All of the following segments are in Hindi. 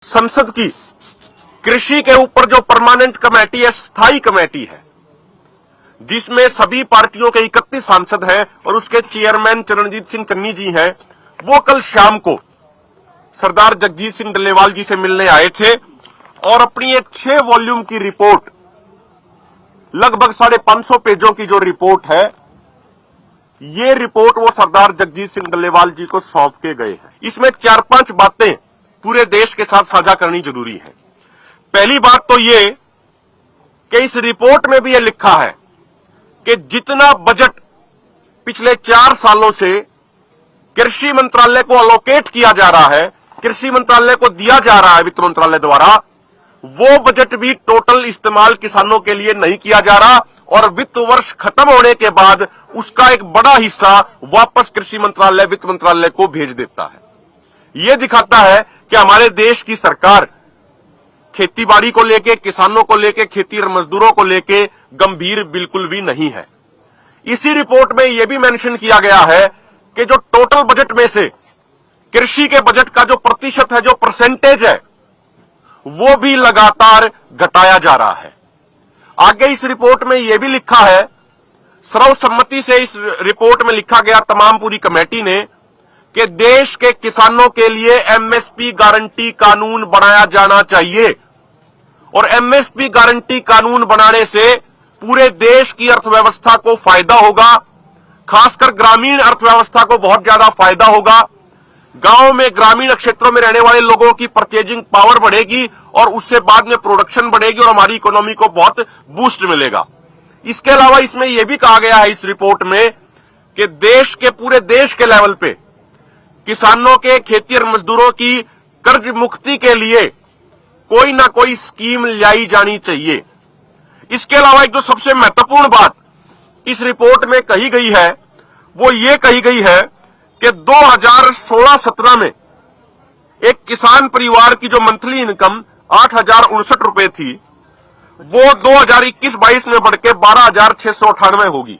संसद की कृषि के ऊपर जो परमानेंट कमेटी है, स्थायी कमेटी है, जिसमें सभी पार्टियों के 31 सांसद हैं और उसके चेयरमैन चरणजीत सिंह चन्नी जी हैं, वो कल शाम को सरदार जगजीत सिंह डल्लेवाल जी से मिलने आए थे और अपनी एक 6 वॉल्यूम की रिपोर्ट, लगभग 550 पेजों की जो रिपोर्ट है, ये रिपोर्ट वो सरदार जगजीत सिंह डल्लेवाल जी को सौंप के गए हैं। इसमें 4-5 बातें पूरे देश के साथ साझा करनी जरूरी है। पहली बात तो ये कि इस रिपोर्ट में भी ये लिखा है कि जितना बजट पिछले 4 सालों से कृषि मंत्रालय को अलोकेट किया जा रहा है, कृषि मंत्रालय को दिया जा रहा है वित्त मंत्रालय द्वारा, वो बजट भी टोटल इस्तेमाल किसानों के लिए नहीं किया जा रहा और वित्त वर्ष खत्म होने के बाद उसका एक बड़ा हिस्सा वापस कृषि मंत्रालय वित्त मंत्रालय को भेज देता है। यह दिखाता है कि हमारे देश की सरकार खेतीबाड़ी को लेके, किसानों को लेके, खेती और मजदूरों को लेके गंभीर बिल्कुल भी नहीं है। इसी रिपोर्ट में यह भी मेंशन किया गया है कि जो टोटल बजट में से कृषि के बजट का जो प्रतिशत है, जो परसेंटेज है, वो भी लगातार घटाया जा रहा है। आगे इस रिपोर्ट में यह भी लिखा है, सर्वसम्मति से इस रिपोर्ट में लिखा गया तमाम पूरी कमेटी ने, कि देश के किसानों के लिए एमएसपी गारंटी कानून बनाया जाना चाहिए और एमएसपी गारंटी कानून बनाने से पूरे देश की अर्थव्यवस्था को फायदा होगा, खासकर ग्रामीण अर्थव्यवस्था को बहुत ज्यादा फायदा होगा। गांव में, ग्रामीण क्षेत्रों में रहने वाले लोगों की परचेजिंग पावर बढ़ेगी और उससे बाद में प्रोडक्शन बढ़ेगी और हमारी इकोनॉमी को बहुत बूस्ट मिलेगा। इसके अलावा इसमें यह भी कहा गया है इस रिपोर्ट में कि देश के, पूरे देश के लेवल पे किसानों के, खेती और मजदूरों की कर्ज मुक्ति के लिए कोई ना कोई स्कीम लाई जानी चाहिए। इसके अलावा एक जो सबसे महत्वपूर्ण बात इस रिपोर्ट में कही गई है, वो ये कही गई है कि 2016-17 में एक किसान परिवार की जो मंथली इनकम 8,059 रुपए थी, वो 2021-22 में बढ़ के 12,698 होगी।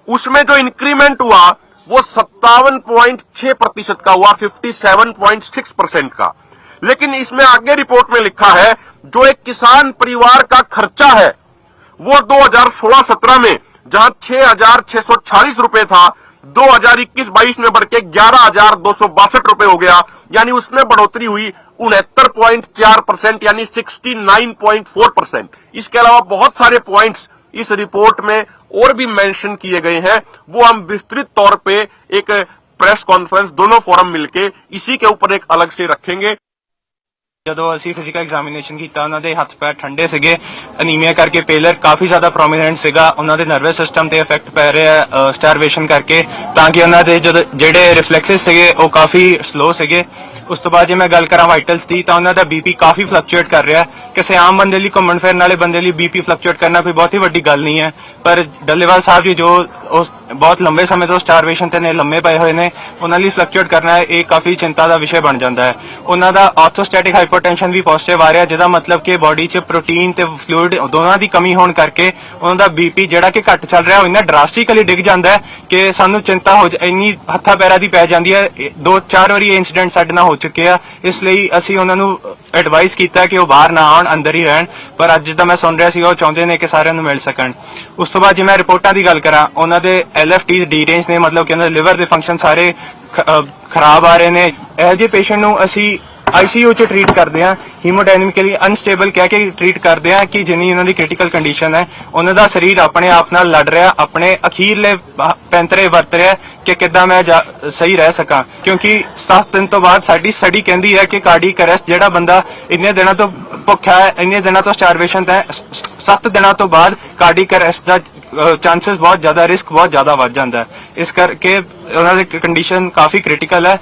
उसमें जो इंक्रीमेंट हुआ वो 57.6% का हुआ, 57.6% का। लेकिन इसमें आगे रिपोर्ट में लिखा है जो एक किसान परिवार का खर्चा है वो 2016-17 में जहां 6,646 रुपए था, 2021-22 में बढ़ के 11,262 रुपए हो गया, यानी उसमें बढ़ोतरी हुई 69.4%, यानी 69.4%। इसके अलावा बहुत सारे पॉइंट्स इस रिपोर्ट में और भी मेंशन किए गए हैं, वो हम विस्तृत तौर पे एक प्रेस कॉन्फ्रेंस दोनों फोरम मिलके इसी के ऊपर एक अलग से रखेंगे। ਜਦੋਂ ਅਸੀਂ ਫਿਜ਼ੀਕਲ ਐਗਜ਼ਾਮੀਨੇਸ਼ਨ ਕੀਤਾ, ਉਹਨਾਂ ਦੇ ਹੱਥ ਪੈਰ ਠੰਡੇ ਸੀਗੇ, ਅਨੀਮੀਆ ਕਰਕੇ ਪੇਲਰ ਕਾਫੀ ਜ਼ਿਆਦਾ ਪ੍ਰੋਮੀਨੈਂਟ ਸੀਗਾ, ਉਹਨਾਂ ਦੇ ਨਰਵਸ ਸਿਸਟਮ ਤੇ ਇਫੈਕਟ ਪੈ ਰਿਹਾ ਸਟਾਰਵੇਸ਼ਨ ਕਰਕੇ, ਤਾਂ ਕਿ ਉਹਨਾਂ ਦੇ ਜਿਹੜੇ ਰਿਫਲੈਕਸਿਸ ਸੀਗੇ ਉਹ ਕਾਫੀ ਸਲੋ ਸੀਗੇ। ਉਸ ਤੋਂ ਬਾਅਦ ਜੇ ਮੈਂ ਗੱਲ ਕਰਾਂ ਵਾਈਟਲਸ ਦੀ, ਤਾਂ ਉਹਨਾਂ ਦਾ ਬੀਪੀ ਕਾਫੀ ਫਲਕਚੁਏਟ ਕਰ ਰਿਹਾ। ਕਿਸੇ ਆਮ ਬੰਦੇ ਲਈ, ਘੁੰਮਣ ਫਿਰਨ ਵਾਲੇ ਬੰਦੇ ਲਈ ਬੀਪੀ ਫਲਕਚੁਏਟ ਕਰਨਾ ਕੋਈ ਬਹੁਤੀ ਵੱਡੀ ਗੱਲ ਨਹੀਂ ਹੈ, ਪਰ ਡੱਲੇਵਾਲ ਸਾਹਿਬ ਜੀ ਜੋ ਉਸ ਬਹੁਤ ਲੰਬੇ ਸਮੇਂ ਤੋਂ ਸਟਾਰਵੇਸ਼ਨ ਤੇ ਨੇ ਲੰਮੇ ਪਏ ਹੋਏ ਨੇ, ਉਹਨਾਂ ਲਈ ਫਲਕਚੁਏਟ ਕਰਨਾ ਇਹ ਕਾਫੀ ਚਿੰਤਾ ਦਾ ਵਿਸ਼ੇ ਬਣ ਜਾਂਦਾ ਹੈ। ਉਹਨਾਂ ਦਾ ਆਰਥੋਸਟੈਟਿਕ ਹਾਈਪਰਟੈਂਸ਼ਨ ਵੀ ਪੋਜ਼ਿਟਿਵ ਆ ਰਿਹਾ, ਜਿਹਦਾ ਮਤਲਬ ਕਿ ਬਾਡੀ 'ਚ ਪ੍ਰੋਟੀਨ ਤੇ ਫਲੂਇਡ ਦੋਨਾਂ ਦੀ ਕਮੀ ਹੋਣ ਕਰਕੇ ਉਹਨਾਂ ਦਾ ਬੀਪੀ ਜਿਹੜਾ ਕਿ ਘੱਟ ਚੱਲ ਰਿਹਾ, ਉਹ ਇੰਨਾ ਡਰਾਸਟਿਕਲੀ ਡਿੱਗ ਜਾਂਦਾ ਹੈ ਕਿ ਸਾਨੂੰ ਚਿੰਤਾ ਹੋ ਇੰਨੀ ਹੱਥਾਂ ਪੈਰਾਂ ਦੀ ਪੈ ਜਾਂਦੀ ਹੈ। 2-4 ਵਾਰੀ ਇਹ ਇੰਸੀਡੈਂਟ ਸਾਡੇ ਨਾਲ ਹੋ ਚੁੱਕੇ ਆ, ਇਸ ਲਈ ਅਸੀਂ ਉਹਨਾਂ ਨੂੰ ਐਡਵਾਈਸ ਕੀਤਾ ਕਿ ਉਹ ਬਾਹਰ ਨਾ ਆਉਣ, ਅੰਦਰ ਹੀ ਰਹਿਣ, ਪਰ ਅੱਜ ਜਿੱਦਾਂ ਮੈਂ ਸੁਣ ਰਿਹਾ ਸੀਗਾ ਉਹ ਚਾਹੁੰਦੇ ਨੇ ਕਿ ਸਾਰਿਆਂ ਨੂੰ ਮਿਲ ਸਕਣ। ਉਸ ਤੋਂ ਬਾਅਦ ਜੇ ਮੈਂ ਰਿਪੋਰਟਾਂ ਦੀ ਗੱਲ ਕਰਾਂ, ਉਹਨਾਂ ਦੇ LFTs ਡੀ ਰੇਂਜ ਨੇ, ਮਤਲਬ ਕਿ ਉਹਨਾਂ ਦੇ ਲਿਵਰ ਦੇ ਫੰਕਸ਼ਨ ਸਾਰੇ ਖਰਾਬ ਆ ਰਹੇ ਨੇ। ਇਹੋ ਜਿਹੇ ਪੇਸ਼ੈਂਟ ਨੂੰ ਅਸੀਂ ICU 'ਚ ਟ੍ਰੀਟ ਕਰਦੇ ਆ, ਹੀਮੋਡਾਇਨਾਮਿਕਲੀ ਅਨਸਟੇਬਲ ਕਹਿ ਕੇ ਟ੍ਰੀਟ ਕਰਦੇ ਆ ਕਿ ਜਿੰਨੀ ਉਹਨਾਂ ਦੀ ਕ੍ਰਿਟੀਕਲ ਕੰਡੀਸ਼ਨ ਹੈ, ਉਹਨਾਂ ਦਾ ਸਰੀਰ ਆਪਣੇ ਆਪ ਨਾਲ ਲੜ ਰਿਹਾ, ਆਪਣੇ ਅਖੀਰਲੇ ਪੈਂਤਰੇ ਵਰਤ ਰਿਹਾ ਕਿ ਕਿੱਦਾਂ ਮੈਂ ਸਹੀ ਰਹਿ ਸਕਾਂ। ਕਿਉਂਕਿ 7 ਦਿਨ ਤੋਂ ਬਾਅਦ ਸਾਡੀ ਸਟੱਡੀ ਕਹਿੰਦੀ ਹੈ ਕਿ ਕਾਰਡੀਅਕ ਅਰੈਸਟ, ਜਿਹੜਾ ਬੰਦਾ ਇੰਨੇ ਦਿਨਾਂ ਤੋਂ ਭੁੱਖਾ ਹੈ, ਇੰਨੇ ਦਿਨਾਂ ਤੋਂ ਸਟਾਰਵੇਸ਼ਨ ਤੇ 7 ਦਿਨਾਂ ਤੋਂ ਬਾਅਦ ਕਾਰਡੀਅਕ ਅਰੈਸਟ ਦਾ ਚਾਂਸਸ ਬਹੁਤ ਜ਼ਿਆਦਾ, ਰਿਸਕ ਬਹੁਤ ਜ਼ਿਆਦਾ ਵੱਧ ਜਾਂਦਾ ਹੈ। ਇਸ ਕਰਕੇ ਉਹਨਾਂ ਦੀ ਕੰਡੀਸ਼ਨ ਕਾਫੀ ਕ੍ਰਿਟੀਕਲ ਹੈ।